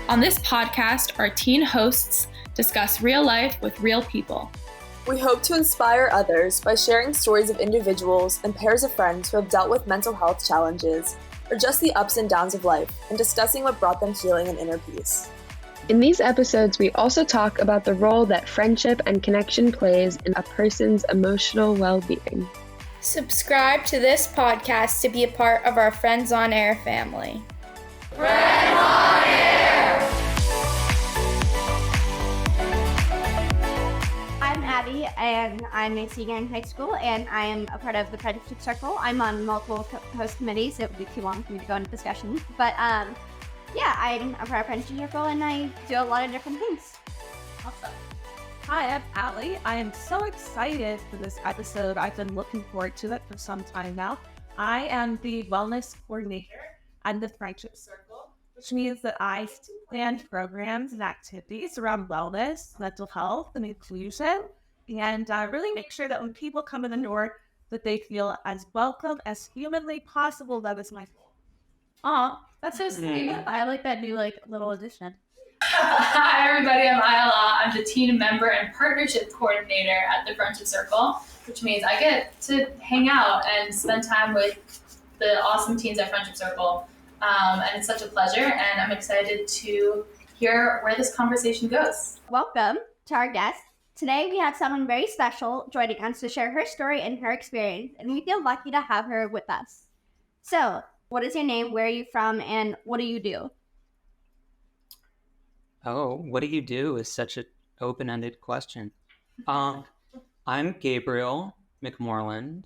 On this podcast, our teen hosts discuss real life with real people. We hope to inspire others by sharing stories of individuals and pairs of friends who have dealt with mental health challenges or just the ups and downs of life and discussing what brought them healing and inner peace. In these episodes, we also talk about the role that friendship and connection plays in a person's emotional well-being. Subscribe to this podcast to be a part of our Friends on Air family. Friends on Air! I'm Abby, and I'm a senior in high school, and I am a part of the Friendship Circle. I'm on multiple host committees. It would be too long for me to go into discussion. But yeah, I'm a part of Friendship Circle, and I do a lot of different things. Awesome. Hi, I'm Allie. I am so excited for this episode. I've been looking forward to it for some time now. I am the wellness coordinator at the Friendship Circle, which means that I plan programs and activities around wellness, mental health, and inclusion, and really make sure that when people come in the door, that they feel as welcome as humanly possible. That is my goal. Aw, that's so sweet. I like that new little addition. Hi everybody, I'm Ayla. I'm the teen member and partnership coordinator at the Friendship Circle, which means I get to hang out and spend time with the awesome teens at Friendship Circle. And it's such a pleasure, and I'm excited to hear where this conversation goes. Welcome to our guest. Today we have someone very special joining us to share her story and her experience, and we feel lucky to have her with us. So, what is your name, where are you from, and what do you do? Oh, what do you do is such an open-ended question. I'm Gabriel McMorland,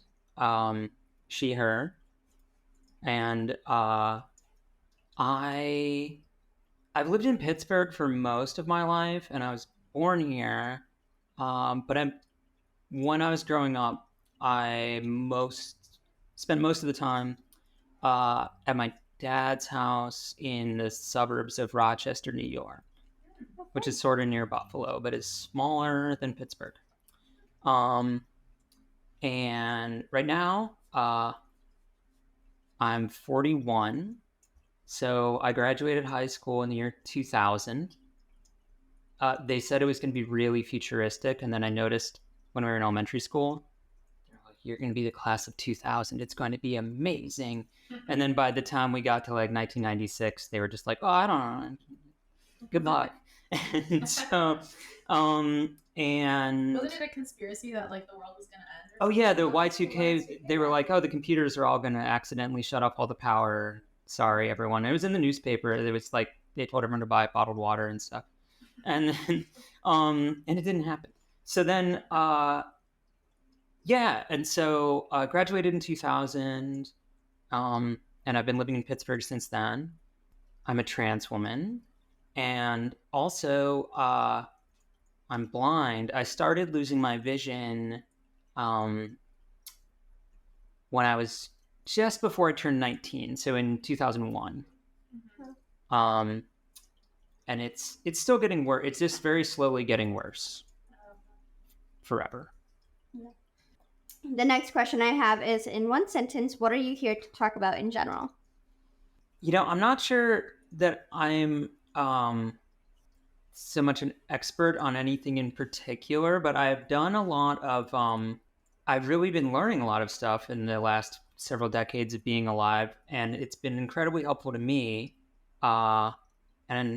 she, her, and I've lived in Pittsburgh for most of my life, and I was born here. But when I was growing up, I spent most of the time at my dad's house in the suburbs of Rochester, New York, which is sort of near Buffalo, but is smaller than Pittsburgh. And right now, I'm 41. So I graduated high school in the year 2000. They said it was going to be really futuristic. And then I noticed when we were in elementary school, they're like, you're going to be the class of 2000. It's going to be amazing. And then by the time we got to 1996, they were just like, oh, I don't know. Goodbye. And so, and Wasn't it a conspiracy that the world was going to end? Oh yeah, the Y2K, they were like, oh, the computers are all going to accidentally shut off all the power. Sorry, everyone. It was in the newspaper. It was they told everyone to buy bottled water and stuff. And then, and it didn't happen. So then, yeah. And so I graduated in 2000, and I've been living in Pittsburgh since then. I'm a trans woman. And also, I'm blind. I started losing my vision when I was just before I turned 19, so in 2001. Mm-hmm. And it's still getting worse. It's just very slowly getting worse. Forever. The next question I have is, in one sentence, what are you here to talk about in general? I'm not sure that I'm so much an expert on anything in particular, but I've done a lot of, I've really been learning a lot of stuff in the last several decades of being alive, and it's been incredibly helpful to me. And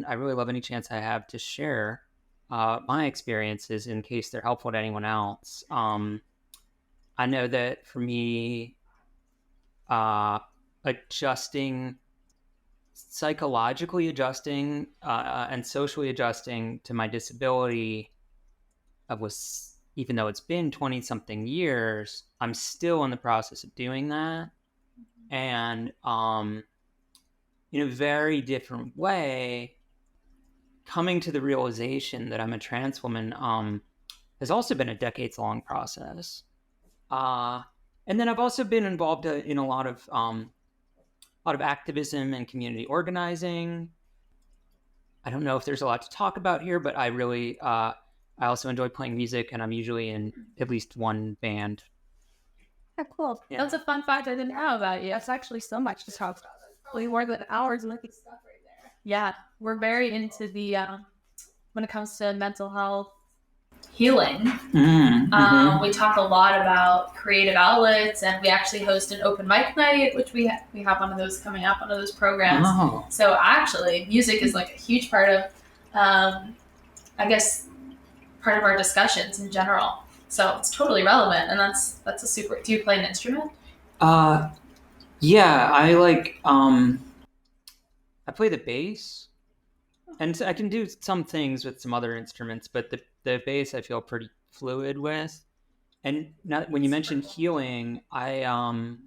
I really love any chance I have to share my experiences in case they're helpful to anyone else. I know that for me, psychologically adjusting and socially adjusting to my disability was, even though it's been 20 something years, I'm still in the process of doing that. And in a very different way, coming to the realization that I'm a trans woman has also been a decades-long process. And then I've also been involved in a lot of activism and community organizing. I don't know if there's a lot to talk about here, but I really, I also enjoy playing music, and I'm usually in at least one band. Oh, cool. Yeah. That's a fun fact I didn't know about you. That's actually so much to talk about. Probably more than hours making stuff right there. Yeah, we're very into the when it comes to mental health healing. We talk a lot about creative outlets, and we actually host an open mic night, which we have one of those coming up, one of those programs. Oh. So actually, music is like a huge part of, I guess, part of our discussions in general. So it's totally relevant, and that's a super. Do you play an instrument? Yeah, I like I play the bass, and I can do some things with some other instruments, but the bass I feel pretty fluid with. And now, when you mentioned healing, I've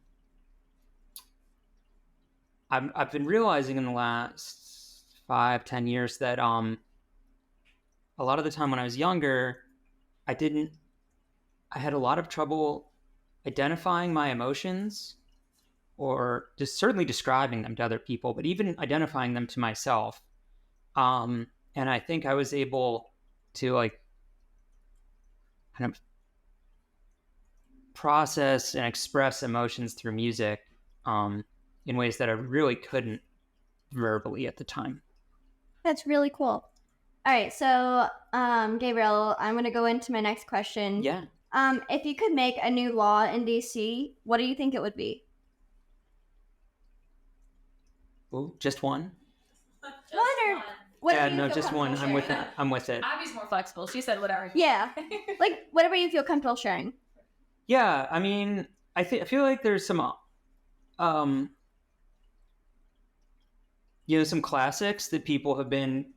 been realizing in the last 5-10 years that a lot of the time when I was younger, I had a lot of trouble identifying my emotions, or just certainly describing them to other people, but even identifying them to myself. And I think I was able to like kind of process and express emotions through music in ways that I really couldn't verbally at the time. That's really cool. All right, so Gabriel, I'm going to go into my next question. Yeah. If you could make a new law in DC, what do you think it would be? Oh, just one? What Yeah, do you no, feel just one. comfortable I'm sharing? with it. Abby's more flexible. She said whatever. Yeah, like whatever you feel comfortable sharing. Yeah, I mean, I feel like there's some some classics that people have been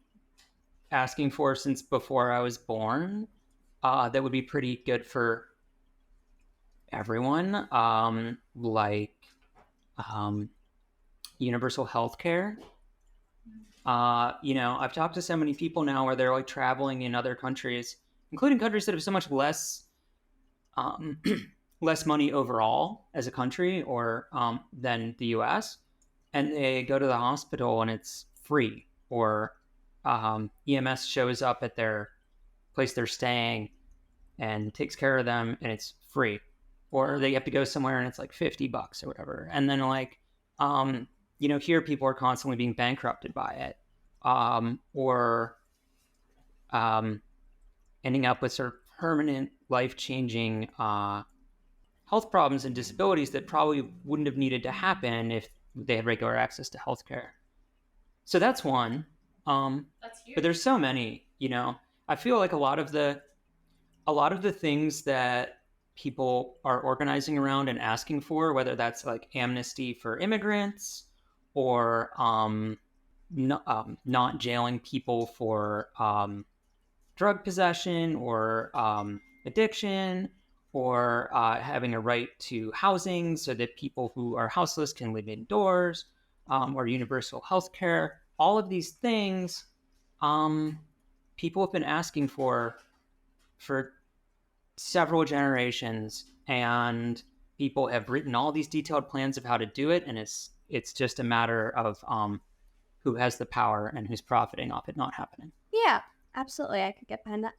asking for since before I was born, that would be pretty good for everyone, like universal health care. I've talked to so many people now where they're like traveling in other countries, including countries that have so much less less money overall as a country or than the US, and they go to the hospital and it's free, or EMS shows up at their place they're staying and takes care of them and it's free, or they have to go somewhere and it's like $50 or whatever. And then like here people are constantly being bankrupted by it, or ending up with sort of permanent life-changing health problems and disabilities that probably wouldn't have needed to happen if they had regular access to healthcare. So that's one. That's huge. But there's so many, I feel like a lot of the things that people are organizing around and asking for, whether that's like amnesty for immigrants, or not jailing people for drug possession or addiction, or having a right to housing so that people who are houseless can live indoors, or universal health care. All of these things people have been asking for several generations, and people have written all these detailed plans of how to do it, and it's just a matter of who has the power and who's profiting off it not happening. Yeah, absolutely. I could get behind that.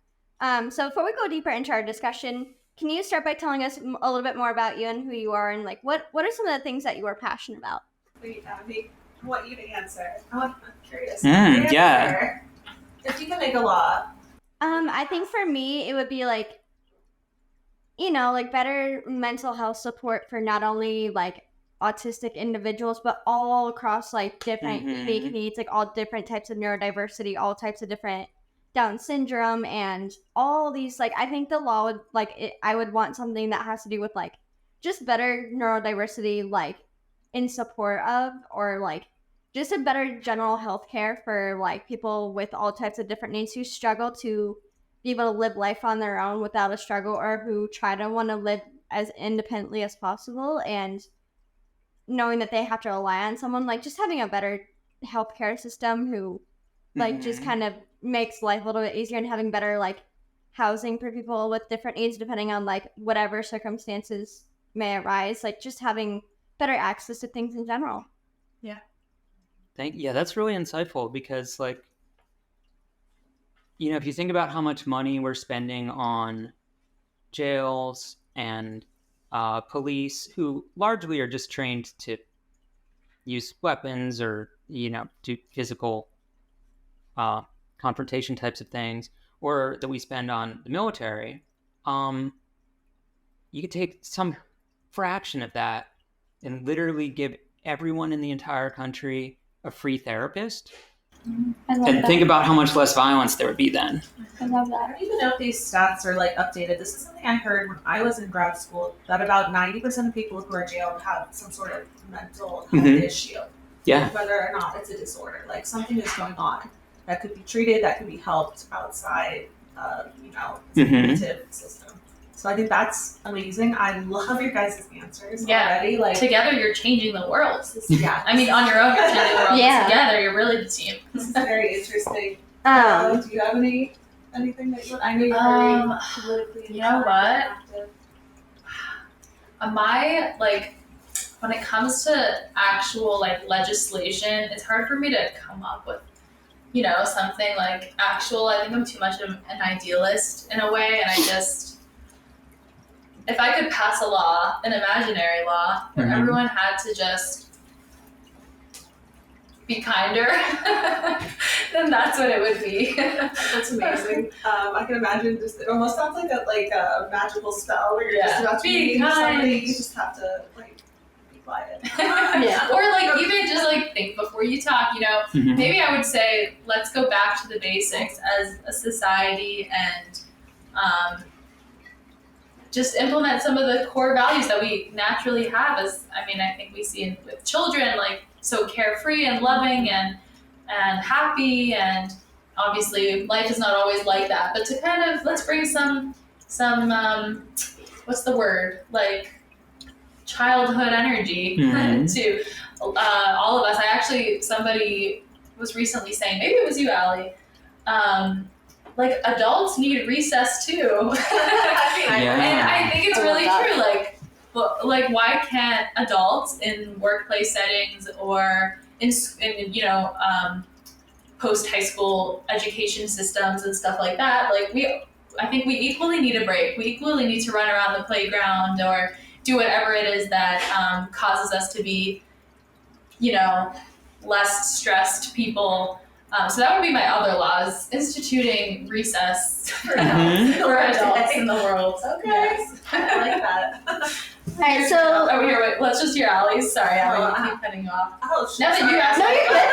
So before we go deeper into our discussion, can you start by telling us a little bit more about you and who you are, and like what are some of the things that you are passionate about? Wait, Abby, I want you to answer. I'm curious. Yeah. If you could make a law. I think for me, it would be like, like better mental health support for not only like autistic individuals, but all across like different unique needs, like all different types of neurodiversity, all types of different Down syndrome, and all these, like, I think the law would, like, I would want something that has to do with, like, just better neurodiversity, like, in support of, or, like, just a better general health care for, like, people with all types of different needs who struggle to be able to live life on their own without a struggle, or who try to want to live as independently as possible, and knowing that they have to rely on someone, like, just having a better healthcare system who, like, just kind of makes life a little bit easier, and having better, like, housing for people with different needs depending on, like, whatever circumstances may arise, like, just having better access to things in general. Yeah, that's really insightful, because, like, if you think about how much money we're spending on jails and police, who largely are just trained to use weapons or, do physical confrontation types of things, or that we spend on the military, you could take some fraction of that and literally give everyone in the entire country a free therapist. I love And that. think about how much less violence there would be then. I love I that. don't even know if these stats are like updated. This is something I heard when I was in grad school, that about 90% of people who are jailed have some sort of mental health issue. Yeah. Whether or not it's a disorder, like something is going on that could be treated, that could be helped outside of, the normative system. So I think that's amazing. I love your guys' answers already. Like Together, you're changing the world. yeah. I mean, on your own, you're changing the world. Yeah. Together, you're really the team. This is very interesting. Um, Do you have anything that you would? I know you're very politically. You know what? active. When it comes to actual legislation, it's hard for me to come up with, something like actual. I think I'm too much of an idealist in a way, and if I could pass a law, an imaginary law, where everyone had to just be kinder, then that's what it would be. That's amazing. I can imagine it almost sounds like a magical spell where you're just about to Be meet kind. somebody, you just have to be quiet. Yeah. Or even just think before you talk, maybe I would say, let's go back to the basics as a society and just implement some of the core values that we naturally have I think we see with children, so carefree and loving and happy, and obviously life is not always like that, but to kind of, let's bring some what's the word, childhood energy to all of us. Somebody was recently saying, maybe it was you, Allie, adults need recess too. And I think it's really true. Why can't adults in workplace settings or in post high school education systems and stuff like that, I think we equally need a break. We equally need to run around the playground or do whatever it is that causes us to be, less stressed people. So that would be my other laws, instituting recess for adults in the world. Okay. Yes. I like that. Alright, so Let's just hear Allie's. Sorry, Allie, you keep cutting you off. Oh, Now that you asked no, you're good.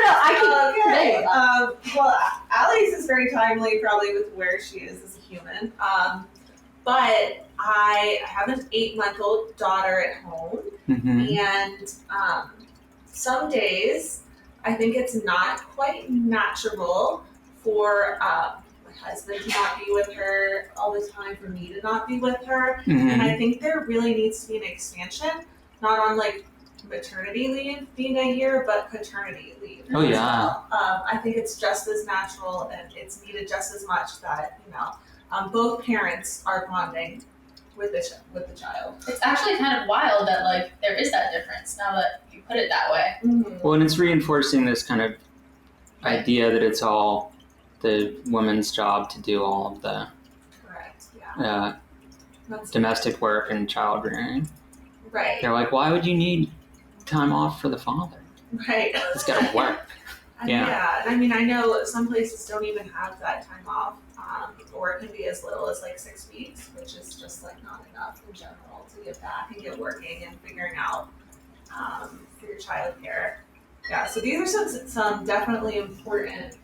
No, I can. Okay. Well, Allie's is very timely, probably with where she is as a human. But I have an 8-month-old daughter at home, and some days I think it's not quite natural for my husband to not be with her all the time, for me to not be with her. And I think there really needs to be an expansion, not on maternity leave being a year, but paternity leave. Oh, yeah. I think it's just as natural and it's needed just as much that, both parents are bonding with the child. It's actually kind of wild that there is that difference now that you put it that way. Well, and it's reinforcing this kind of idea that it's all the woman's job to do all of the Correct. Yeah. domestic work and child rearing. Right. They're like, why would you need time off for the father? Right. It's got to work. Yeah. I mean, I know some places don't even have that time off, or it can be as little as 6 weeks, which is just not enough in general to get back and get working and figuring out for your child care. Yeah. So these are some definitely important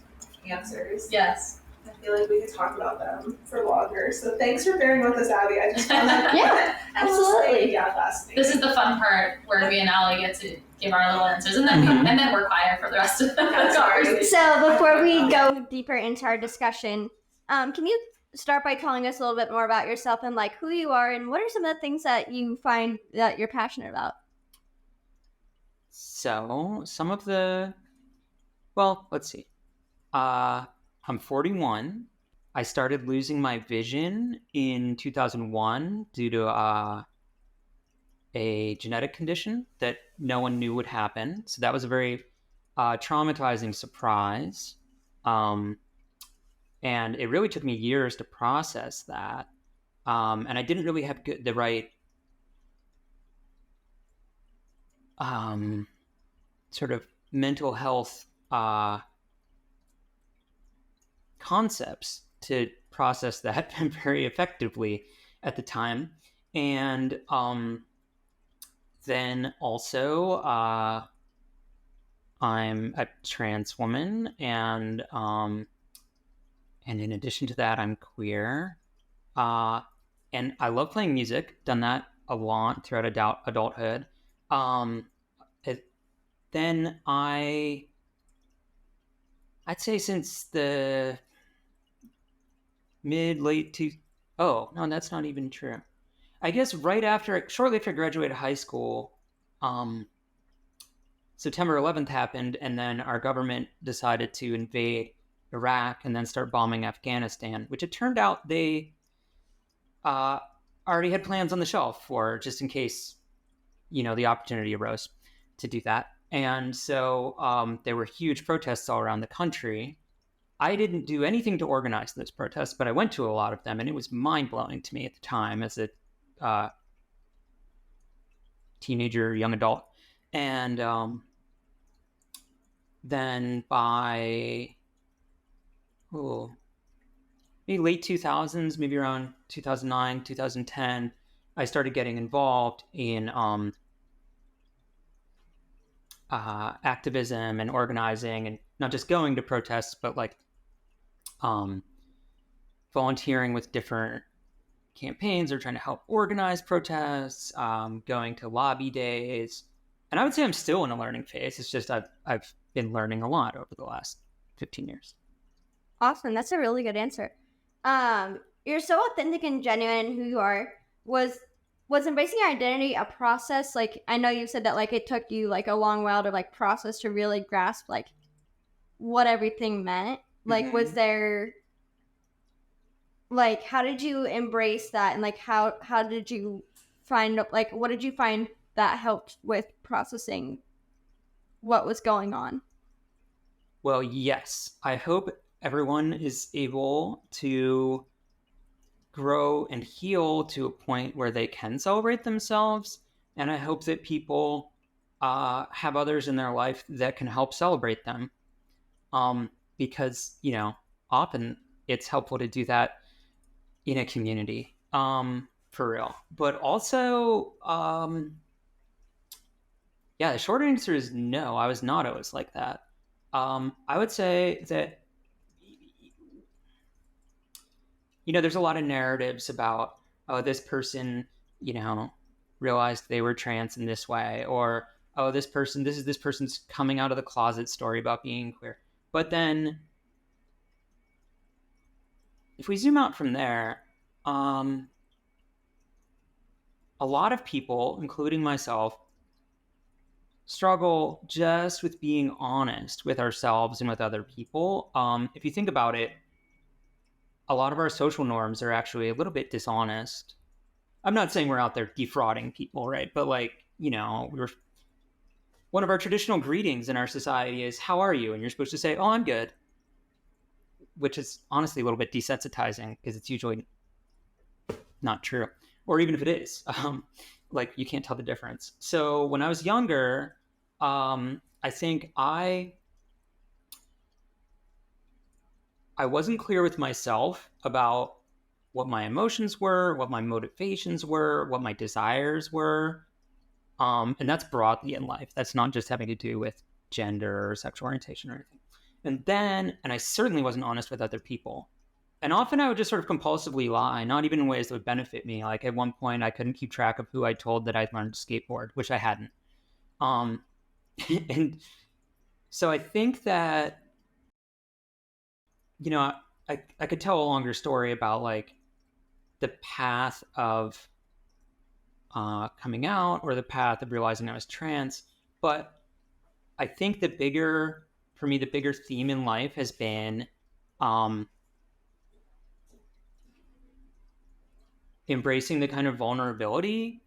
answers. Yes. I feel like we could talk about them for longer. So thanks for bearing with us, Abby. I just found that absolutely. Fascinating. This is the fun part where me and Allie get to give our little answers, and then and then we're quiet for the rest of the conversation. So before we go deeper into our discussion, can you start by telling us a little bit more about yourself and who you are and what are some of the things that you find that you're passionate about? So let's see. I'm 41. I started losing my vision in 2001 due to a genetic condition that no one knew would happen. So that was a very traumatizing surprise. And it really took me years to process that. And I didn't really have the right sort of mental health concepts to process that very effectively at the time. And then also I'm a trans woman, and in addition to that, I'm queer. And I love playing music. Done that a lot throughout adulthood. Then I'd say since the oh no, that's not even true. I guess shortly after I graduated high school, September 11th happened, and then our government decided to invade Iraq and then start bombing Afghanistan, which it turned out they already had plans on the shelf for, just in case, the opportunity arose to do that. And so there were huge protests all around the country. I didn't do anything to organize those protests, but I went to a lot of them, and it was mind-blowing to me at the time as a teenager, young adult. And then by maybe late 2000s, maybe around 2009, 2010, I started getting involved in activism and organizing, and not just going to protests, but like volunteering with different campaigns or trying to help organize protests, going to lobby days. And I would say I'm still in a learning phase. It's just I've been learning a lot over the last 15 years. Awesome. That's a really good answer. You're so authentic and genuine in who you are. Was embracing your identity a process? Like, I know you said that like it took you like a long while to like process to really grasp like what everything meant. Like, was there like, how did you embrace that, and like how did you find, like, what did you find that helped with processing what was going on? Well, yes. I hope everyone is able to grow and heal to a point where they can celebrate themselves. And I hope that people have others in their life that can help celebrate them. Because, often it's helpful to do that in a community, for real. But also, the short answer is no, I was not always like that. I would say that, there's a lot of narratives about, oh, this person, realized they were trans in this way, or, oh, this is this person's coming out of the closet story about being queer. But then, if we zoom out from there, a lot of people, including myself, struggle just with being honest with ourselves and with other people. If you think about it, a lot of our social norms are actually a little bit dishonest. I'm not saying we're out there defrauding people, right? But one of our traditional greetings in our society is, how are you? And you're supposed to say, oh, I'm good. Which is honestly a little bit desensitizing because it's usually not true. Or even if it is, you can't tell the difference. So when I was younger, I think I wasn't clear with myself about what my emotions were, what my motivations were, what my desires were. And that's broadly in life. That's not just having to do with gender or sexual orientation or anything. And I certainly wasn't honest with other people. And often I would just sort of compulsively lie, not even in ways that would benefit me. Like at one point, I couldn't keep track of who I told that I'd learned to skateboard, which I hadn't. And so I think that, I could tell a longer story about like the path of coming out or the path of realizing I was trans. But I think the bigger theme in life has been embracing the kind of vulnerability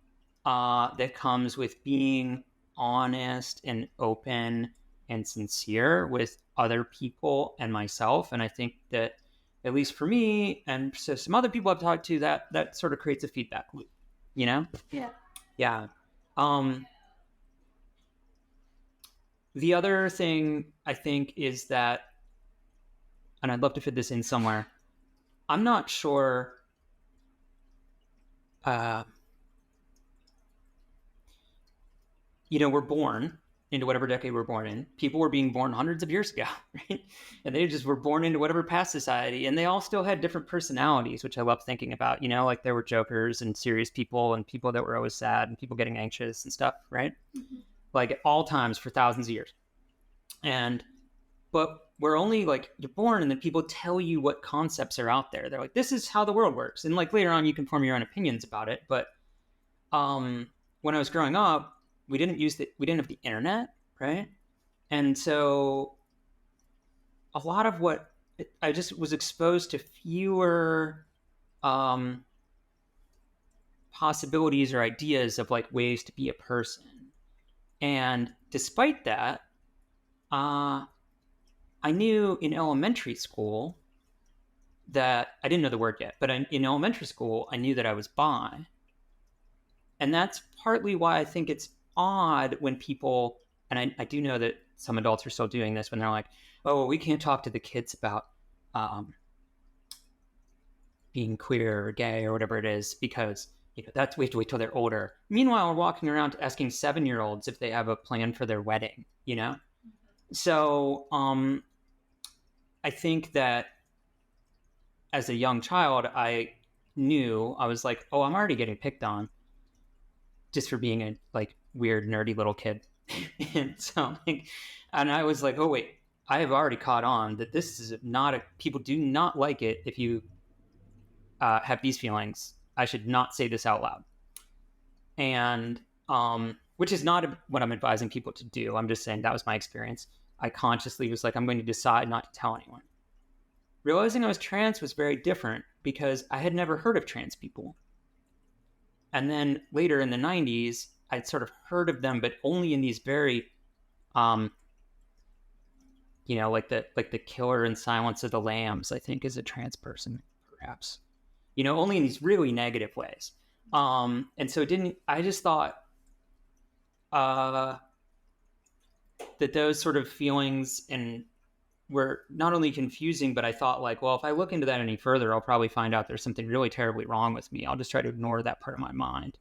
that comes with being honest and open and sincere with other people and myself. And I think that, at least for me and so some other people I've talked to, that sort of creates a feedback loop, Yeah. Yeah. The other thing I think is that and I'd love to fit this in somewhere. I'm not sure. We're born into whatever decade we're born in. People were being born hundreds of years ago, right? And they just were born into whatever past society, and they all still had different personalities, which I love thinking about. Like there were jokers and serious people and people that were always sad and people getting anxious and stuff, right? Mm-hmm. Like at all times for thousands of years. But we're only like, you're born and then people tell you what concepts are out there. They're like, this is how the world works. And like later on you can form your own opinions about it. But when I was growing up, we didn't have the internet, right? And so a lot of I just was exposed to fewer possibilities or ideas of like ways to be a person. And despite that, I knew in elementary school that I didn't know the word yet, but in elementary school, I knew that I was bi. And that's partly why I think it's odd when people, and I do know that some adults are still doing this when they're like, oh, well, we can't talk to the kids about being queer or gay or whatever it is we have to wait till they're older. Meanwhile, we're walking around asking 7-year-olds if they have a plan for their wedding, So I think that as a young child, I was like, oh, I'm already getting picked on just for being a like weird, nerdy little kid. And I was like, oh, wait, I have already caught on that this is people do not like it if you have these feelings. I should not say this out loud. And which is not what I'm advising people to do. I'm just saying that was my experience. I consciously was like, I'm going to decide not to tell anyone. Realizing I was trans was very different because I had never heard of trans people. And then later in the 90s, I'd sort of heard of them, but only in these very, like the killer in Silence of the Lambs, I think is a trans person, perhaps. Only in these really negative ways. And so I just thought that those sort of feelings were not only confusing, but I thought like, well, if I look into that any further, I'll probably find out there's something really terribly wrong with me. I'll just try to ignore that part of my mind.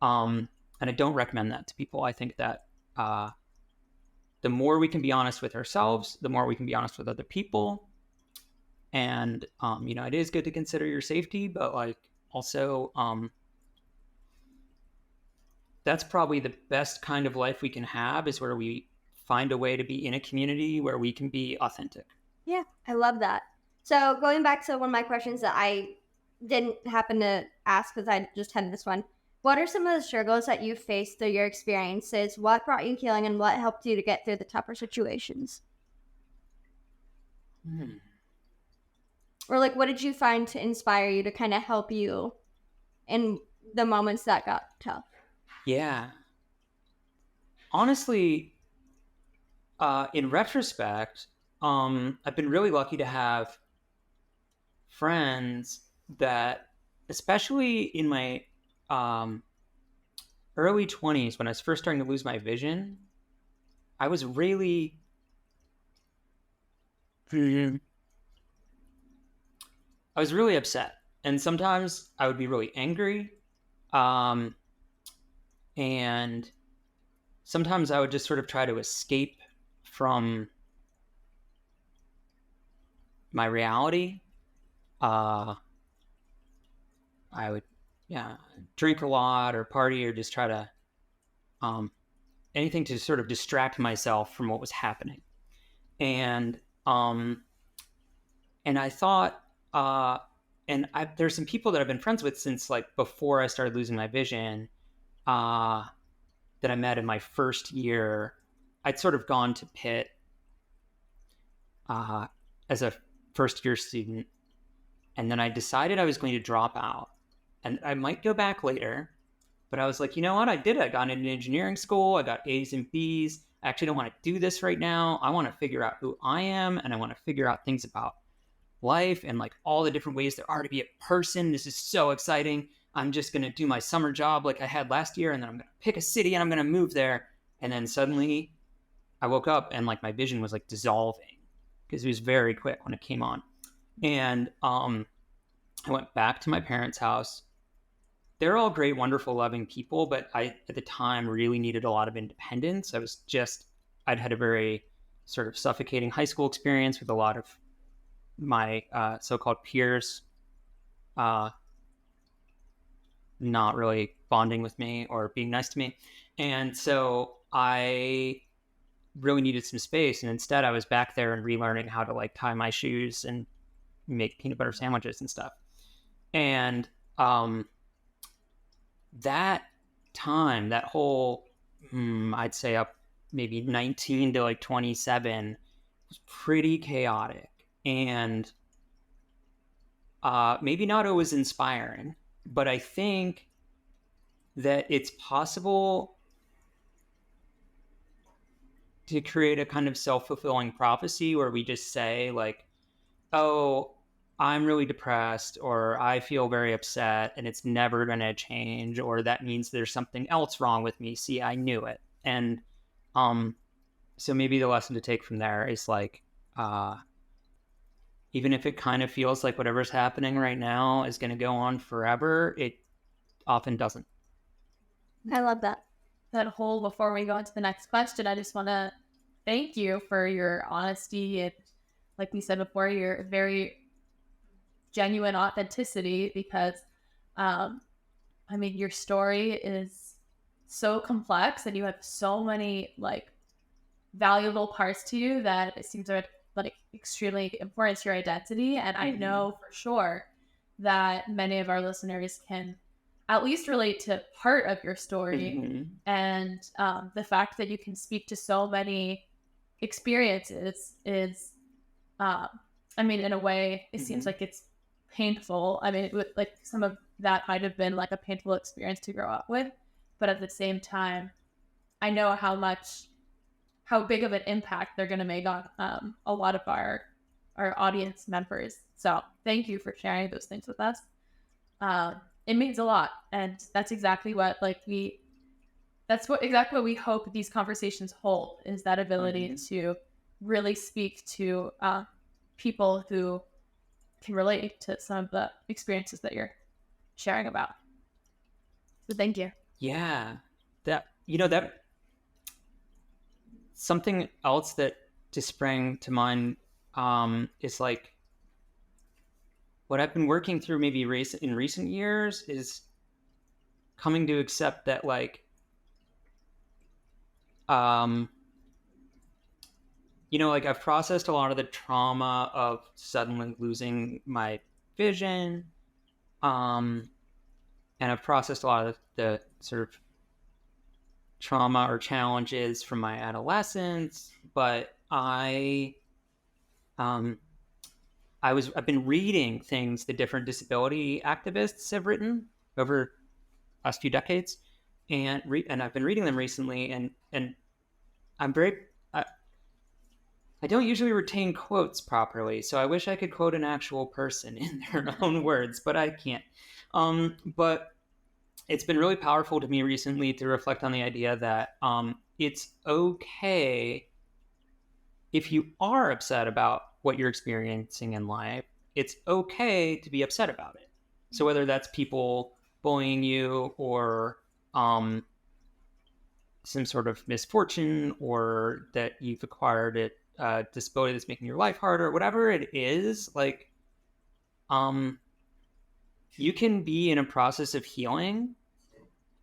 And I don't recommend that to people. I think that the more we can be honest with ourselves, the more we can be honest with other people. And, it is good to consider your safety, but like also, that's probably the best kind of life we can have is where we find a way to be in a community where we can be authentic. Yeah, I love that. So going back to one of my questions that I didn't happen to ask because I just had this one. What are some of the struggles that you faced through your experiences? What brought you healing and what helped you to get through the tougher situations? Or like, what did you find to inspire you to kind of help you in the moments that got tough? Yeah. Honestly, in retrospect, I've been really lucky to have friends that, especially in my early 20s, when I was first starting to lose my vision, I was really upset. And sometimes I would be really angry. And sometimes I would just sort of try to escape from my reality. I would, drink a lot or party or just try to, anything to sort of distract myself from what was happening. And I thought, there's some people that I've been friends with since like before I started losing my vision, that I met in my first year. I'd sort of gone to Pitt as a first year student. And then I decided I was going to drop out. And I might go back later. But I was like, you know what? I did it. I got into engineering school. I got A's and B's. I actually don't want to do this right now. I want to figure out who I am. And I want to figure out things about life and like all the different ways there are to be a person. This is so exciting. I'm just going to do my summer job like I had last year. And then I'm going to pick a city and I'm going to move there. And then suddenly I woke up and like my vision was like dissolving. because it was very quick when it came on. And I went back to my parents' house. They're all great, wonderful, loving people, but I, at the time, really needed a lot of independence. I'd had a very sort of suffocating high school experience with a lot of my so-called peers not really bonding with me or being nice to me. And so I really needed some space. And instead I was back there and relearning how to like tie my shoes and make peanut butter sandwiches and stuff. And that time, that whole, I'd say up maybe 19 to like 27 was pretty chaotic and maybe not always inspiring, but I think that it's possible to create a kind of self-fulfilling prophecy where we just say like, oh, I'm really depressed, or I feel very upset and it's never going to change, or that means there's something else wrong with me. See, I knew it. And so maybe the lesson to take from there is like, even if it kind of feels like whatever's happening right now is going to go on forever, it often doesn't. I love that. Before we go into the next question, I just want to thank you for your honesty and, like we said before, your very genuine authenticity, because your story is so complex and you have so many like valuable parts to you that it seems like extremely important to your identity. And I know for sure that many of our listeners can at least relate to part of your story. And the fact that you can speak to so many experiences is in a way it seems like it's painful. Like some of that might have been like a painful experience to grow up with, but at the same time I know how big of an impact they're going to make on a lot of our audience members. So thank you for sharing those things with us. It means a lot, and that's exactly what exactly what we hope these conversations hold, is that ability to really speak to people who can relate to some of the experiences that you're sharing about. So thank you. Yeah, that something else that just sprang to mind is like what I've been working through maybe in recent years is coming to accept that like like I've processed a lot of the trauma of suddenly losing my vision, and I've processed a lot of the sort of trauma or challenges from my adolescence, but I've been reading things the different disability activists have written over the last few decades, and I've been reading them recently, and I'm very I don't usually retain quotes properly, so I wish I could quote an actual person in their own words, but I can't. But it's been really powerful to me recently to reflect on the idea that it's okay if you are upset about what you're experiencing in life. It's okay to be upset about it. So whether that's people bullying you or some sort of misfortune, or that you've acquired a disability that's making your life harder, whatever it is, like you can be in a process of healing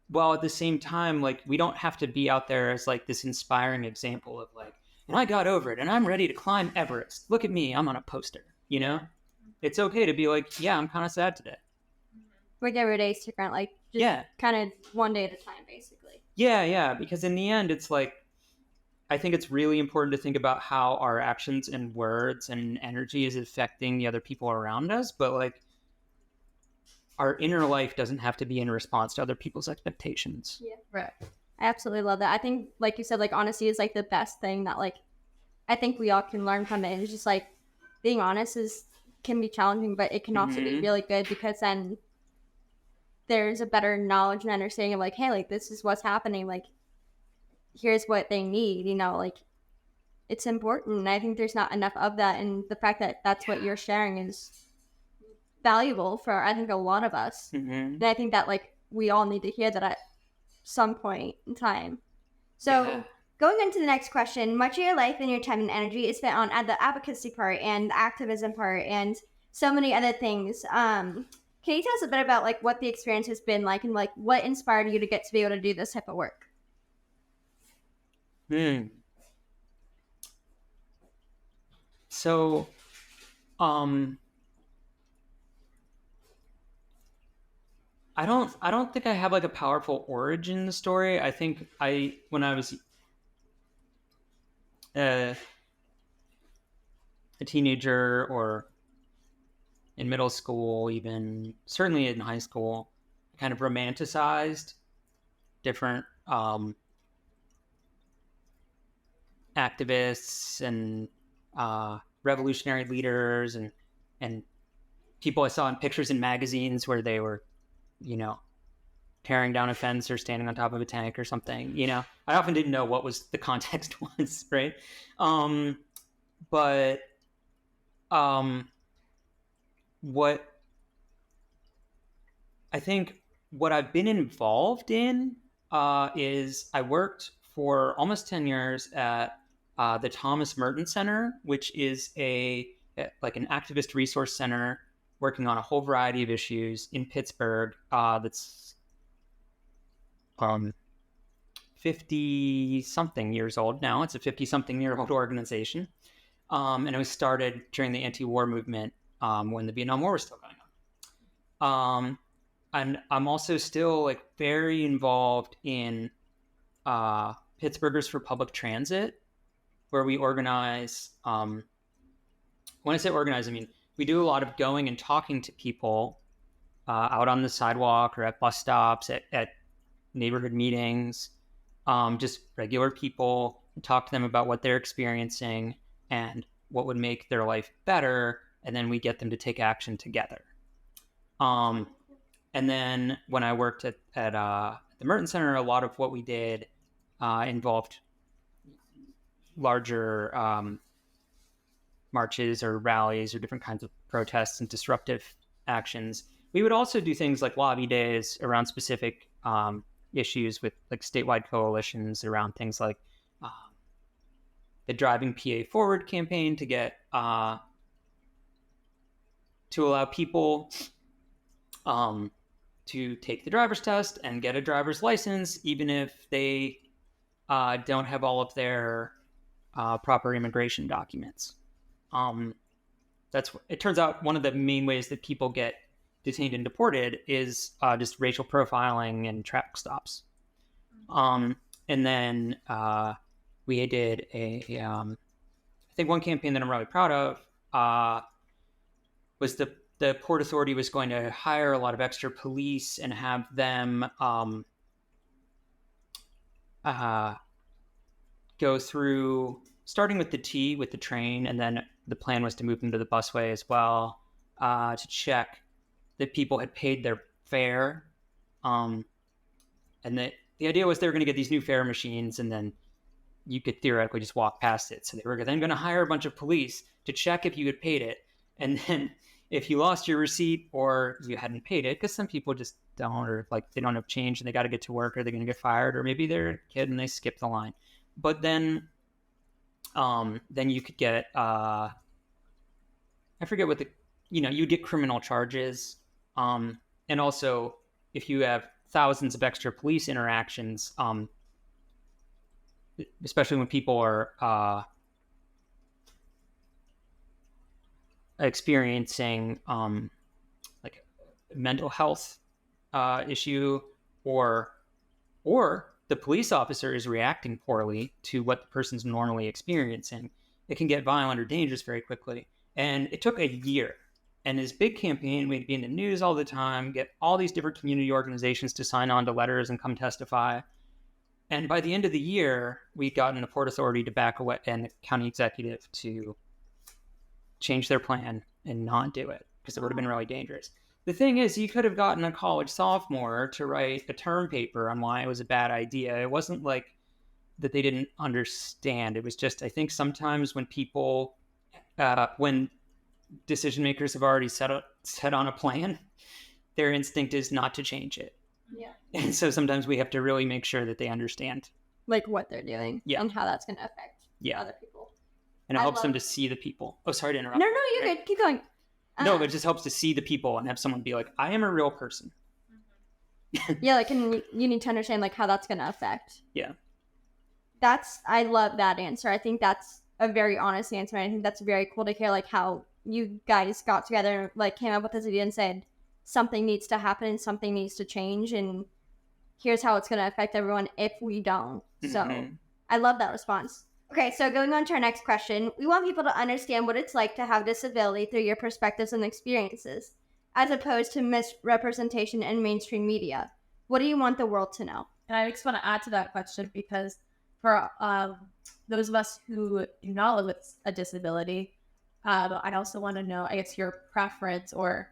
while at the same time, like, we don't have to be out there as like this inspiring example of like, and I got over it and I'm ready to climb Everest. Look at me, I'm on a poster, It's okay to be like, yeah, I'm kind of sad today. Like every day is different, like just kind of one day at a time, basically. Yeah, because in the end, it's like, I think it's really important to think about how our actions and words and energy is affecting the other people around us, but like our inner life doesn't have to be in response to other people's expectations. Yeah, right. I absolutely love that. I think, like you said, like honesty is like the best thing that like I think we all can learn from it. And it's just like being honest can be challenging, but it can also be really good, because then there's a better knowledge and understanding of like, hey, like this is what's happening, like here's what they need, like it's important. And I think there's not enough of that, and the fact that that's what you're sharing is valuable for, I think, a lot of us. And I think that like we all need to hear that at some point in time. So going into the next question, much of your life and your time and energy is spent on the advocacy part and the activism part and so many other things. Can you tell us a bit about like what the experience has been like and like what inspired you to get to be able to do this type of work? So, I don't think I have like a powerful origin story. I think when I was a teenager or in middle school, even certainly in high school, I kind of romanticized different activists and revolutionary leaders and people I saw in pictures in magazines where they were, tearing down a fence or standing on top of a tank or something. I often didn't know what was the context was, right? But what I think what I've been involved in is I worked for almost 10 years at the Thomas Merton Center, which is like an activist resource center working on a whole variety of issues in Pittsburgh. That's 50-something years old now. It's a 50-something year old organization. And it was started during the anti-war movement when the Vietnam War was still going on. And I'm also still like very involved in Pittsburghers for Public Transit, where we organize. When I say organize, I mean we do a lot of going and talking to people out on the sidewalk or at bus stops, at neighborhood meetings, just regular people, and talk to them about what they're experiencing and what would make their life better, and then we get them to take action together. And then when I worked at the Merton Center, a lot of what we did involved larger marches or rallies or different kinds of protests and disruptive actions. We would also do things like lobby days around specific issues with like statewide coalitions around things like the Driving PA Forward campaign to get to allow people to take the driver's test and get a driver's license, even if they don't have all of their proper immigration documents. It turns out one of the main ways that people get detained and deported is just racial profiling and traffic stops. And then we did I think one campaign that I'm really proud of was the Port Authority was going to hire a lot of extra police and have them go through, starting with the T, with the train, and then the plan was to move them to the busway as well, to check that people had paid their fare. And that the idea was they were going to get these new fare machines, and then you could theoretically just walk past it. So they were then going to hire a bunch of police to check if you had paid it. And then if you lost your receipt or you hadn't paid it, because some people just don't, or like they don't have change and they got to get to work, or they're going to get fired, or maybe they're a kid and they skip the line. But then you could get, I forget what you'd get criminal charges. And also if you have thousands of extra police interactions, especially when people are experiencing like a mental health issue, or the police officer is reacting poorly to what the person's normally experiencing, it can get violent or dangerous very quickly. And it took a year. And this big campaign, we'd be in the news all the time, get all these different community organizations to sign on to letters and come testify. And by the end of the year, we'd gotten the Port Authority to back away and the county executive to change their plan and not do it, because it would have been really dangerous. The thing is, you could have gotten a college sophomore to write a term paper on why it was a bad idea. It wasn't like that they didn't understand. It was just, I think sometimes when people, when decision makers have already set on a plan, their instinct is not to change it. Yeah. And so sometimes we have to really make sure that they understand. Like what they're doing and how that's going to affect other people. And it helps them to see the people. Oh, sorry to interrupt. No, you're good. Keep going. No, it just helps to see the people and have someone be like, I am a real person. Yeah, like, and you need to understand like how that's going to affect. Yeah. I love that answer. I think that's a very honest answer. And I think that's very cool to hear like how you guys got together, like came up with this idea and said something needs to happen and something needs to change. And here's how it's going to affect everyone if we don't. So I love that response. Okay, so going on to our next question, we want people to understand what it's like to have disability through your perspectives and experiences, as opposed to misrepresentation in mainstream media. What do you want the world to know? And I just want to add to that question because for those of us who do not live with a disability, I'd also want to know, I guess, your preference or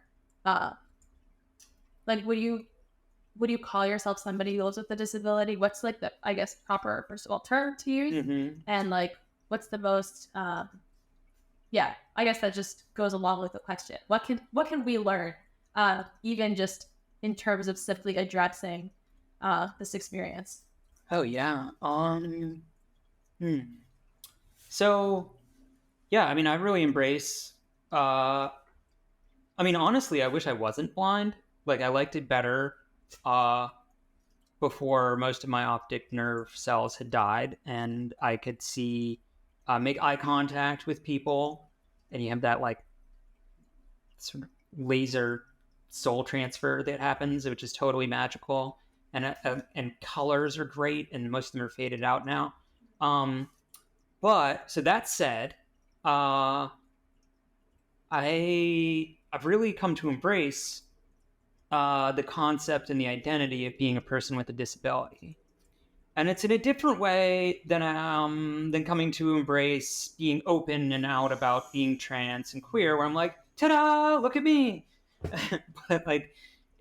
like, would you call yourself somebody who lives with a disability? What's like the, I guess, proper, first of all, term to use? And like, what's the most, I guess that just goes along with the question. What can we learn, even just in terms of simply addressing this experience? Oh, yeah. So, yeah, I mean, I really embrace, honestly, I wish I wasn't blind. Like, I liked it better before most of my optic nerve cells had died, and I could see, make eye contact with people, and you have that, like, sort of laser soul transfer that happens, which is totally magical. And colors are great, and most of them are faded out now. But so that said, I've really come to embrace the concept and the identity of being a person with a disability, and it's in a different way than coming to embrace being open and out about being trans and queer, where I'm like, ta-da, look at me. But like,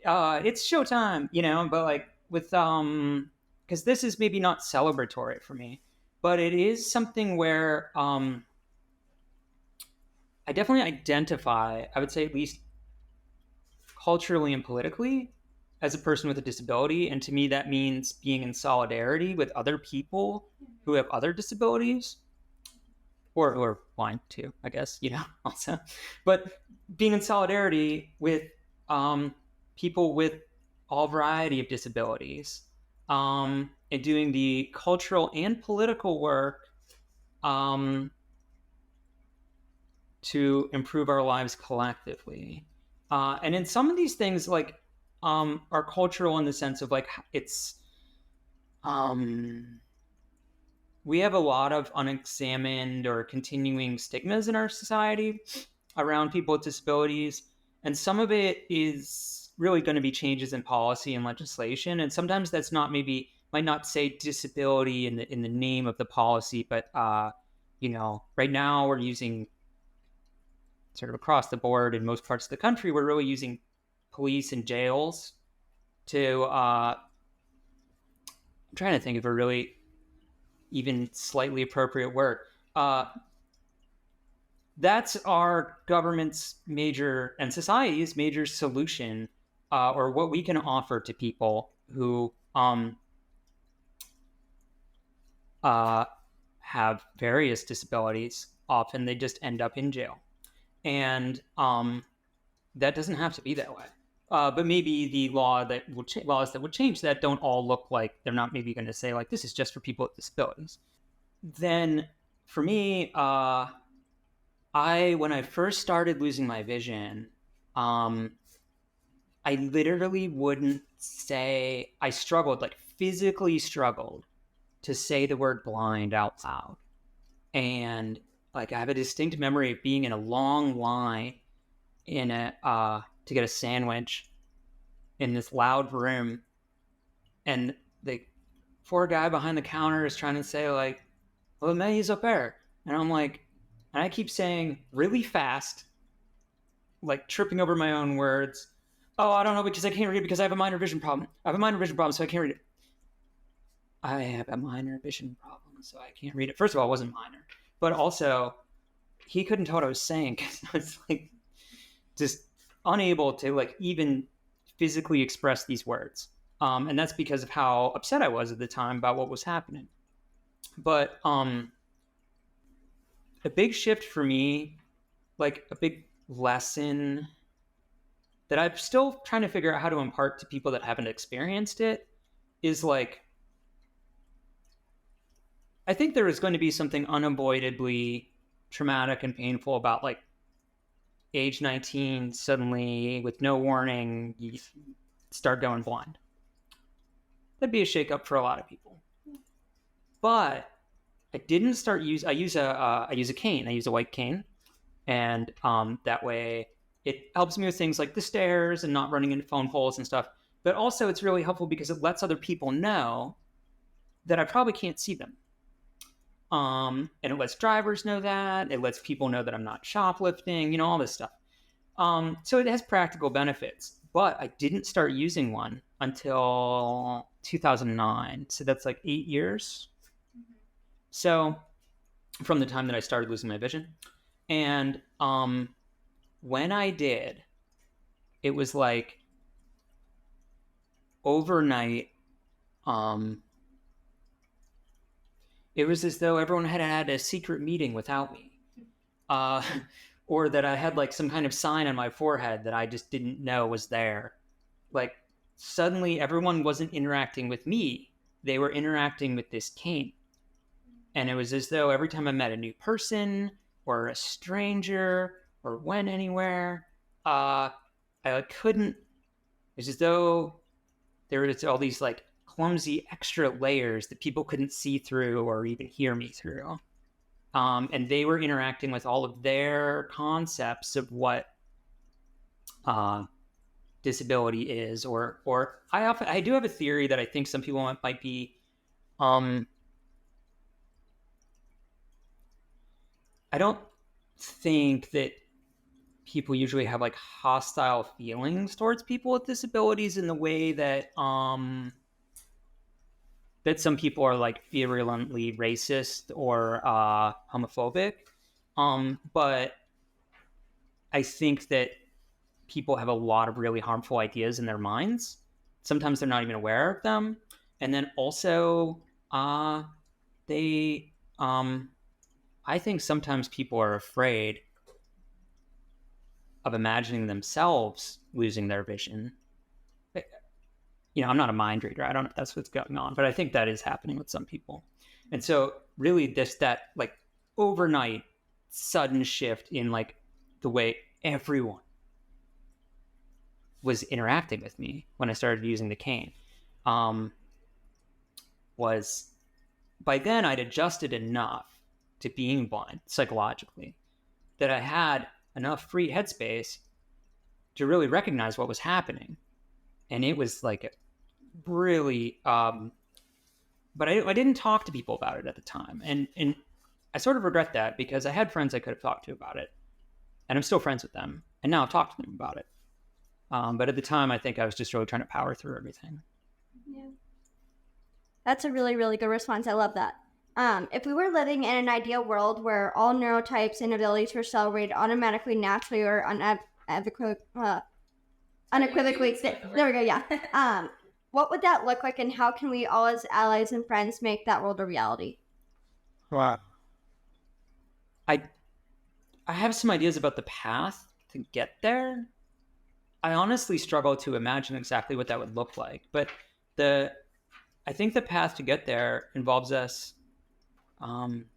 it's showtime, But like, with because this is maybe not celebratory for me, but it is something where I definitely identify, I would say at least culturally and politically, as a person with a disability. And to me that means being in solidarity with other people who have other disabilities, or blind too, I guess, also, but being in solidarity with people with all variety of disabilities, and doing the cultural and political work to improve our lives collectively. And in some of these things, like, are cultural in the sense of like, it's, we have a lot of unexamined or continuing stigmas in our society around people with disabilities. And some of it is really going to be changes in policy and legislation. And sometimes that's might not say disability in the name of the policy, but, right now we're using sort of across the board in most parts of the country, we're really using police and jails to, I'm trying to think of a really even slightly appropriate word. That's our government's major and society's major solution, or what we can offer to people who have various disabilities. Often they just end up in jail. And that doesn't have to be that way. But maybe the laws that would change that don't all look like, they're not maybe going to say like, this is just for people with disabilities. Then for me, when I first started losing my vision, I literally wouldn't say, I struggled, like physically struggled to say the word blind out loud. And like, I have a distinct memory of being in a long line to get a sandwich in this loud room. And the poor guy behind the counter is trying to say like, "Le menu up there." And I'm like, and I keep saying really fast, like tripping over my own words. "Oh, I don't know, because I can't read it because I have a minor vision problem. I have a minor vision problem, so I can't read it." I have a minor vision problem, so I can't read it. First of all, it wasn't minor, but also he couldn't tell what I was saying because I was like just unable to like even physically express these words. And that's because of how upset I was at the time about what was happening. But a big shift for me, like a big lesson that I'm still trying to figure out how to impart to people that haven't experienced it, is like, I think there is going to be something unavoidably traumatic and painful about like age 19, suddenly with no warning, you start going blind. That'd be a shakeup for a lot of people. But I didn't start I use a cane. I use a white cane, and that way it helps me with things like the stairs and not running into phone poles and stuff. But also it's really helpful because it lets other people know that I probably can't see them. And it lets drivers know that. It lets people know that I'm not shoplifting, all this stuff. So it has practical benefits. But I didn't start using one until 2009. So that's like 8 years. So from the time that I started losing my vision. And when I did, it was like overnight, it was as though everyone had a secret meeting without me. Or that I had like some kind of sign on my forehead that I just didn't know was there. Like suddenly everyone wasn't interacting with me. They were interacting with this cane. And it was as though every time I met a new person or a stranger or went anywhere, I couldn't, it's as though there was all these like clumsy extra layers that people couldn't see through or even hear me through. And they were interacting with all of their concepts of what disability is, or I do have a theory that I think some people might be, I don't think that people usually have like hostile feelings towards people with disabilities in the way that that some people are like virulently racist or homophobic. But I think that people have a lot of really harmful ideas in their minds. Sometimes they're not even aware of them. And then also they I think sometimes people are afraid of imagining themselves losing their vision. I'm not a mind reader. I don't know if that's what's going on, but I think that is happening with some people. And so really that like overnight sudden shift in like the way everyone was interacting with me when I started using the cane was, by then I'd adjusted enough to being blind psychologically that I had enough free headspace to really recognize what was happening. And it was like really, but I didn't talk to people about it at the time. And I sort of regret that because I had friends I could have talked to about it, and I'm still friends with them. And now I've talked to them about it. But at the time, I think I was just really trying to power through everything. Yeah. That's a really, really good response. I love that. If we were living in an ideal world where all neurotypes and abilities were celebrated automatically, naturally, or unequivocally, there we go, yeah. What would that look like, and how can we all as allies and friends make that world a reality? Wow. I have some ideas about the path to get there. I honestly struggle to imagine exactly what that would look like, but I think the path to get there involves us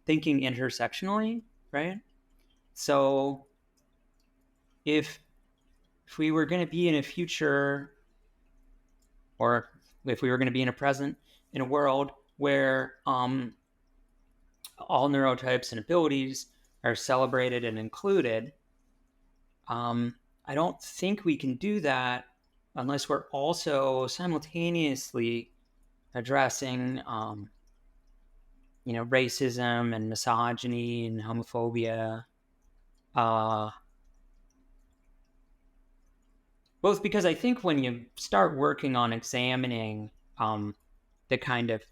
thinking intersectionally, right? So if we were going to be in a future, or if we were going to be in a present, in a world where all neurotypes and abilities are celebrated and included, I don't think we can do that unless we're also simultaneously addressing racism and misogyny and homophobia, both because I think when you start working on examining the kind of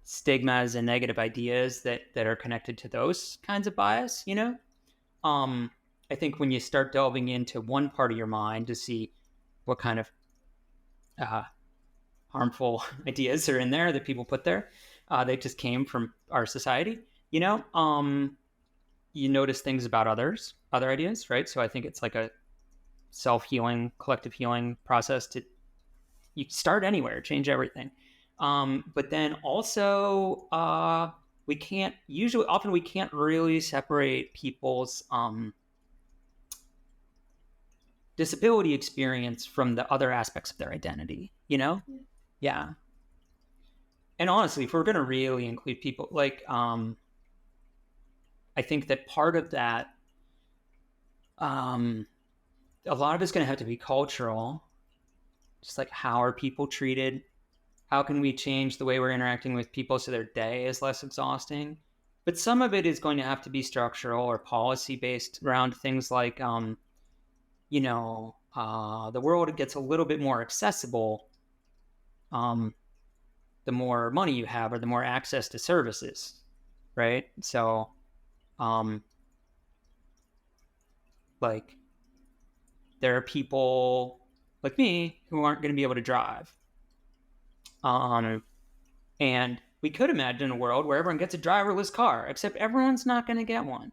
stigmas and negative ideas that are connected to those kinds of bias, you know? I think when you start delving into one part of your mind to see what kind of harmful ideas are in there that people put there, they just came from our society, you know? You notice things about other ideas, right? So I think it's like a self-healing, collective healing process you start anywhere, change everything. But then also, we can't really separate people's disability experience from the other aspects of their identity, you know? Yeah. And honestly, if we're going to really include people, like, I think that part of that, a lot of it's going to have to be cultural. Just like, how are people treated? How can we change the way we're interacting with people so their day is less exhausting? But some of it is going to have to be structural or policy based around things like, the world gets a little bit more accessible the more money you have or the more access to services, right? So, like, there are people like me who aren't going to be able to drive. And we could imagine a world where everyone gets a driverless car, except everyone's not going to get one.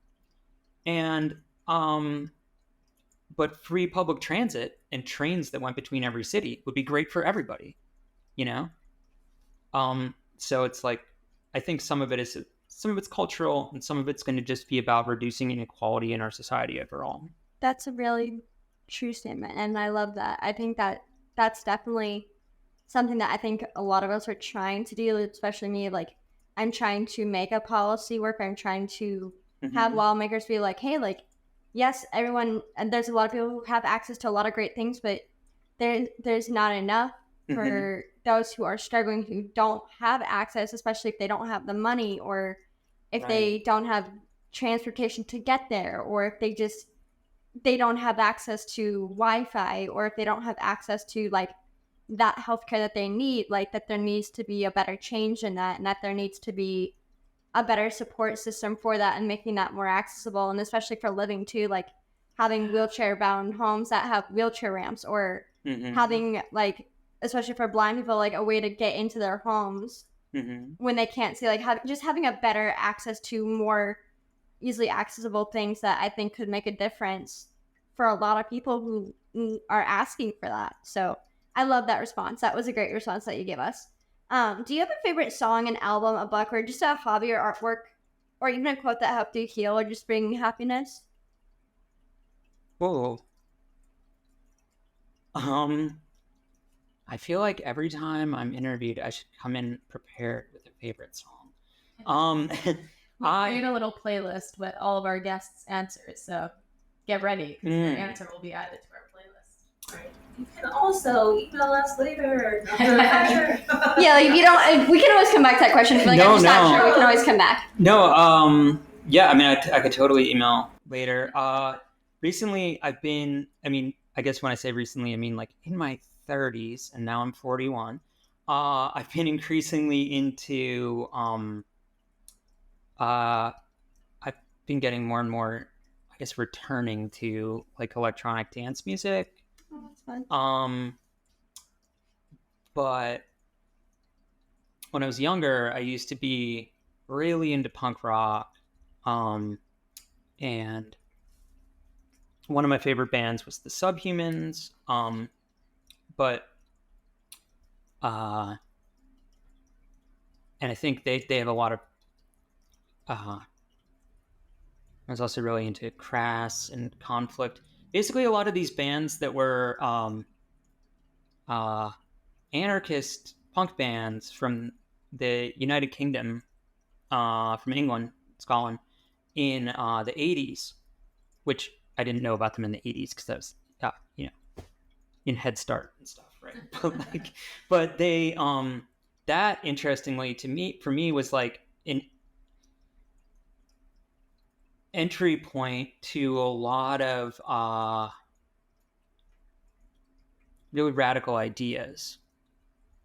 And, but free public transit and trains that went between every city would be great for everybody, you know? So it's like, I think some of it's cultural and some of it's going to just be about reducing inequality in our society overall. That's a really true statement, and I love that. I think that that's definitely something that I think a lot of us are trying to do, especially me. Like, I'm trying to make a policy work. I'm trying to have lawmakers be like, hey, like, yes, everyone, and there's a lot of people who have access to a lot of great things, but there's not enough for those who are struggling, who don't have access, especially if they don't have the money, or if they don't have transportation to get there, or if they don't have access to Wi-Fi, or if they don't have access to like that healthcare that they need. Like, that there needs to be a better change in that, and that there needs to be a better support system for that, and making that more accessible, and especially for living too, like having wheelchair bound homes that have wheelchair ramps, or having, like, especially for blind people, like a way to get into their homes when they can't see, like having a better access to more easily accessible things that I think could make a difference for a lot of people who are asking for that. So I love that response. That was a great response that you gave us. Do you have a favorite song, an album, a book, or just a hobby or artwork, or even a quote that helped you heal or just bring happiness? Whoa. I feel like every time I'm interviewed, I should come in prepared with a favorite song. We made a little playlist with all of our guests' answers, so get ready, because your answer will be added to our playlist. Right. You can also email us later. Yeah, like, if you don't, we can always come back to that question. If you're like, I'm just not sure, we can always come back. No, yeah, I mean, I could totally email later. Recently, I guess when I say recently, I mean like in my 30s, and now I'm 41. I've been increasingly into, I've been getting more and more, I guess, returning to like electronic dance music. Oh, that's fun. But when I was younger, I used to be really into punk rock. And one of my favorite bands was the Subhumans. And I think they have a lot of, I was also really into Crass and Conflict. Basically, a lot of these bands that were anarchist punk bands from the United Kingdom, from England, Scotland, in the 80s, which I didn't know about them in the 80s because I was, in Head Start and stuff, right? but they, that interestingly for me was like an entry point to a lot of really radical ideas.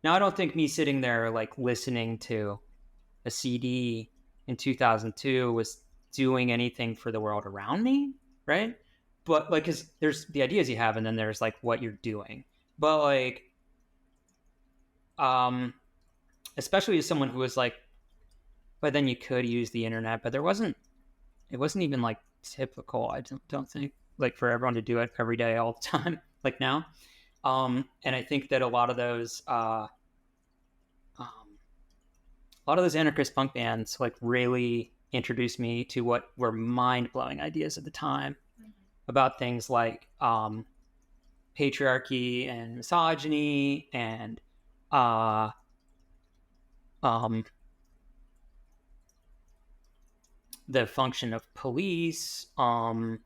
Now, I don't think me sitting there like listening to a CD in 2002 was doing anything for the world around me, right? But like, cause there's the ideas you have, and then there's like what you're doing. But like, especially as someone who was like, but then you could use the internet, but it wasn't even like typical. I don't think like for everyone to do it every day all the time, like now. And I think that a lot of those anarchist punk bands like really introduced me to what were mind-blowing ideas at the time about things like patriarchy and misogyny and the function of police and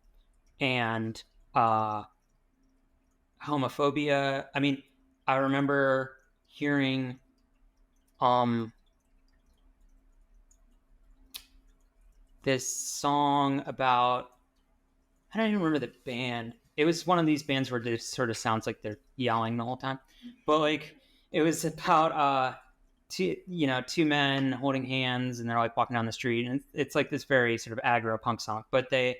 homophobia. I mean, I remember hearing this song about, I don't even remember the band. It was one of these bands where it sort of sounds like they're yelling the whole time, but like it was about two men holding hands and they're like walking down the street, and it's like this very sort of aggro punk song. But they,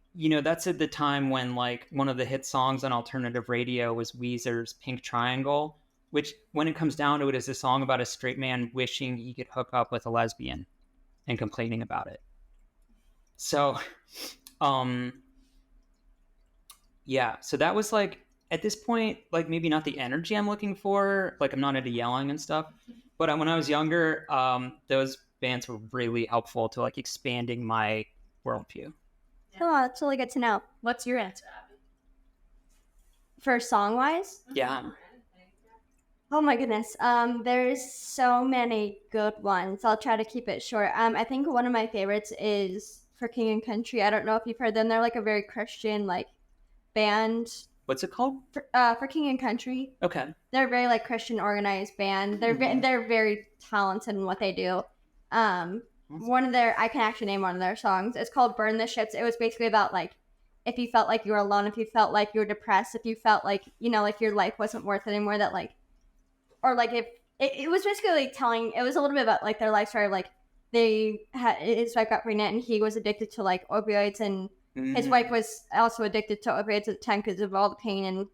that's at the time when like one of the hit songs on alternative radio was Weezer's Pink Triangle, which when it comes down to it is a song about a straight man wishing he could hook up with a lesbian and complaining about it. So, so that was like, at this point, like maybe not the energy I'm looking for, like I'm not into yelling and stuff, but when I was younger, those bands were really helpful to like expanding my worldview. Oh, that's really good to know. What's your answer, Abby? For song-wise? Yeah. Oh my goodness. There's so many good ones. I'll try to keep it short. I think one of my favorites is For King and Country. I don't know if you've heard them. They're like a very Christian like band. What's it called? For King and Country. Okay. They're a very like Christian organized band. They're very talented in what they do. I can actually name one of their songs. It's called Burn the Ships. It was basically about like if you felt like you were alone, if you felt like you were depressed, if you felt like, like your life wasn't worth it anymore, that like, or like if it was basically telling, it was a little bit about like their life story. Like his wife got pregnant and he was addicted to like opioids, and his wife was also addicted to opioids at the time because of all the pain, and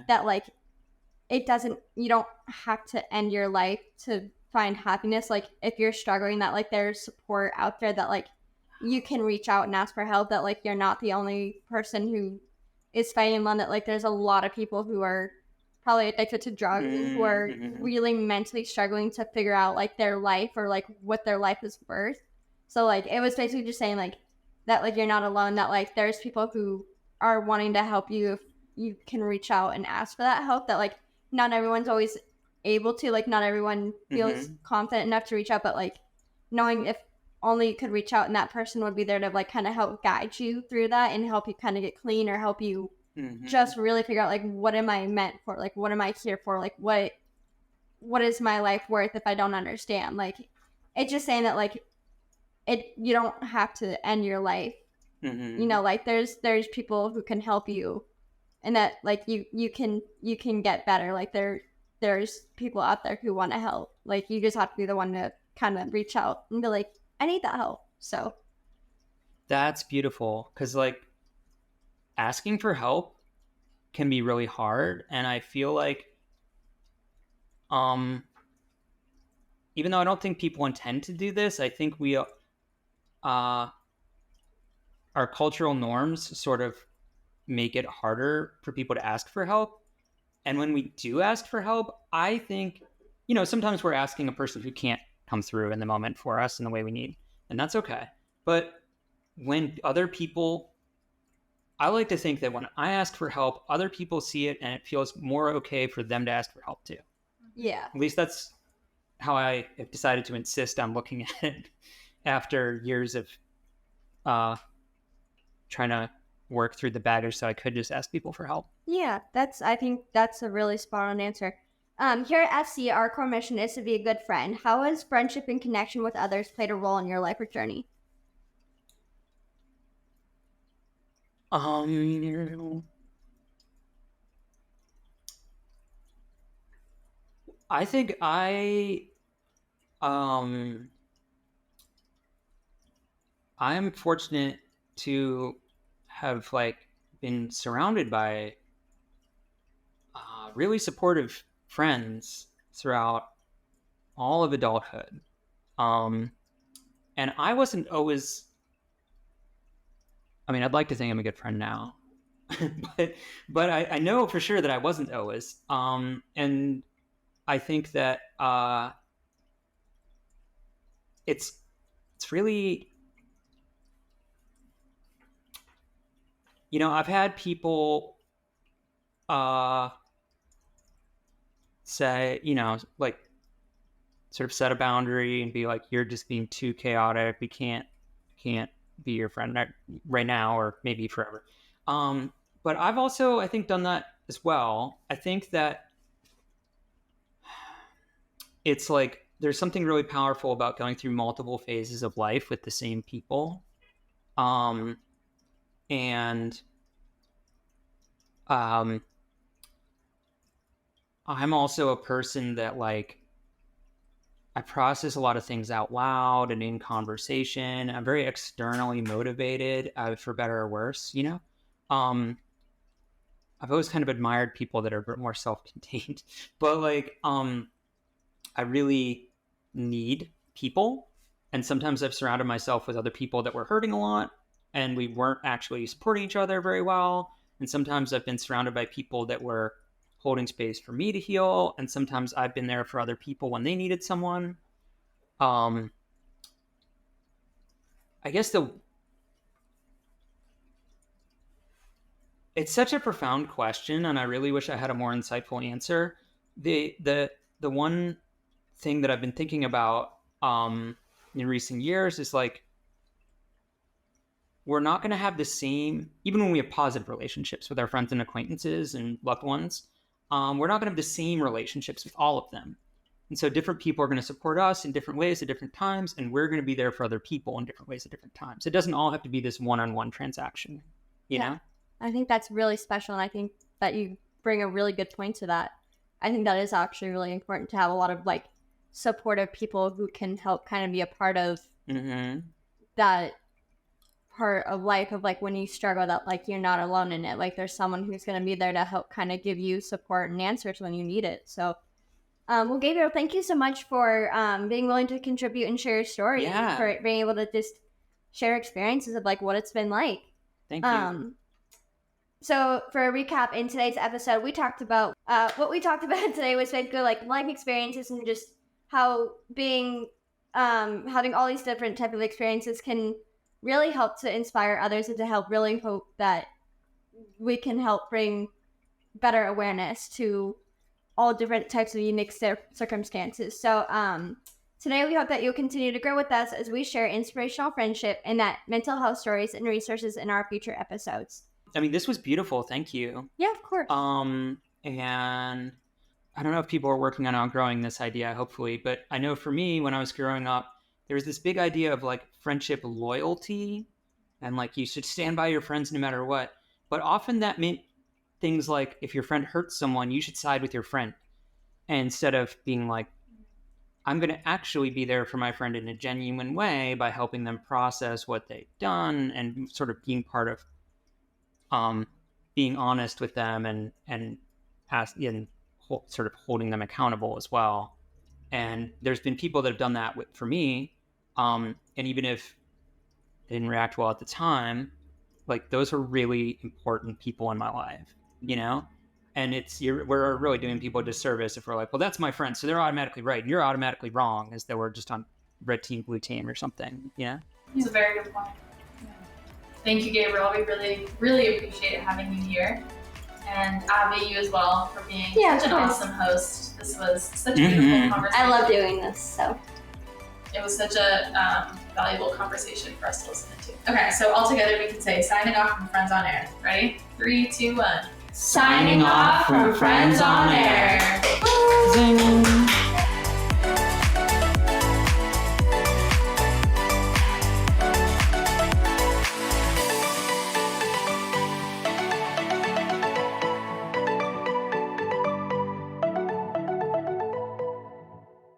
that like you don't have to end your life to find happiness. Like if you're struggling, that like there's support out there, that like you can reach out and ask for help, that like you're not the only person who is fighting alone, that like there's a lot of people who are probably addicted to drugs who are really mentally struggling to figure out like their life or like what their life is worth. So like it was basically just saying like that like you're not alone, that like there's people who are wanting to help you if you can reach out and ask for that help, that like not everyone's always able to, like not everyone feels confident enough to reach out, but like knowing if only you could reach out and that person would be there to like kind of help guide you through that and help you kind of get clean, or help you just really figure out like what am I meant for, like what am I here for, like what is my life worth if I don't understand. Like it's just saying that like you don't have to end your life, like there's people who can help you, and that like you can get better. Like there's people out there who want to help. Like you just have to be the one to kind of reach out and be like, I need that help. So that's beautiful, because like asking for help can be really hard, and I feel like even though I don't think people intend to do this, I think we our cultural norms sort of make it harder for people to ask for help. And when we do ask for help, I think, sometimes we're asking a person who can't come through in the moment for us in the way we need, and that's okay. But when other people, I like to think that when I ask for help, other people see it and it feels more okay for them to ask for help too. Yeah. At least that's how I have decided to insist on looking at it after years of trying to work through the baggage so I could just ask people for help. Yeah, I think that's a really spot on answer. Here at FC, our core mission is to be a good friend. How has friendship and connection with others played a role in your life or journey? I think I'm fortunate to have been surrounded by really supportive friends throughout all of adulthood. And I wasn't always, I'd like to think I'm a good friend now, but I know for sure that I wasn't always. And I think that it's really, I've had people say, sort of set a boundary and be like, you're just being too chaotic. We can't be your friend right now or maybe forever. But I've also, I think, done that as well. I think that it's there's something really powerful about going through multiple phases of life with the same people. And I'm also a person that I process a lot of things out loud and in conversation. I'm very externally motivated, for better or worse, I've always kind of admired people that are a bit more self-contained, but I really need people. And sometimes I've surrounded myself with other people that were hurting a lot and we weren't actually supporting each other very well. And sometimes I've been surrounded by people that were holding space for me to heal. And sometimes I've been there for other people when they needed someone. I guess it's such a profound question, and I really wish I had a more insightful answer. The one thing that I've been thinking about in recent years is we're not going to have the same, even when we have positive relationships with our friends and acquaintances and loved ones, we're not going to have the same relationships with all of them. And so different people are going to support us in different ways at different times, and we're going to be there for other people in different ways at different times. It doesn't all have to be this one-on-one transaction, you know? I think that's really special, and I think that you bring a really good point to that. I think that is actually really important to have a lot of supportive people who can help kind of be a part of that part of life of when you struggle, that you're not alone in it. There's someone who's going to be there to help kind of give you support and answers when you need it. So well, Gabriel, thank you so much for being willing to contribute and share your story, and for being able to just share experiences of what it's been like. Thank you. So for a recap, in today's episode, we talked about what we talked about today was basically life experiences and just how being having all these different type of experiences can really help to inspire others and to help really hope that we can help bring better awareness to all different types of unique circumstances. So today we hope that you'll continue to grow with us as we share inspirational friendship and that mental health stories and resources in our future episodes. This was beautiful. Thank you. Yeah, of course. And I don't know if people are working on outgrowing this idea, hopefully, but I know for me, when I was growing up, there was this big idea of friendship loyalty and you should stand by your friends no matter what. But often that meant things like if your friend hurts someone, you should side with your friend. And instead of being I'm going to actually be there for my friend in a genuine way by helping them process what they've done and sort of being part of being honest with them and sort of holding them accountable as well. And there's been people that have done that for me. And even if they didn't react well at the time, those are really important people in my life, And we're really doing people a disservice if we're well, that's my friend, so they're automatically right, and you're automatically wrong, as though we're just on red team, blue team or something, It's a very good point. Thank you, Gabriel. We really, really appreciate having you here. And Abby, you as well, for being such an awesome host. This was such a beautiful conversation. I love doing this, so. It was such a valuable conversation for us to listen to. Okay, so all together we can say, signing off from Friends on Air. Ready? 3, 2, 1. Signing off from Friends on Air. Zing.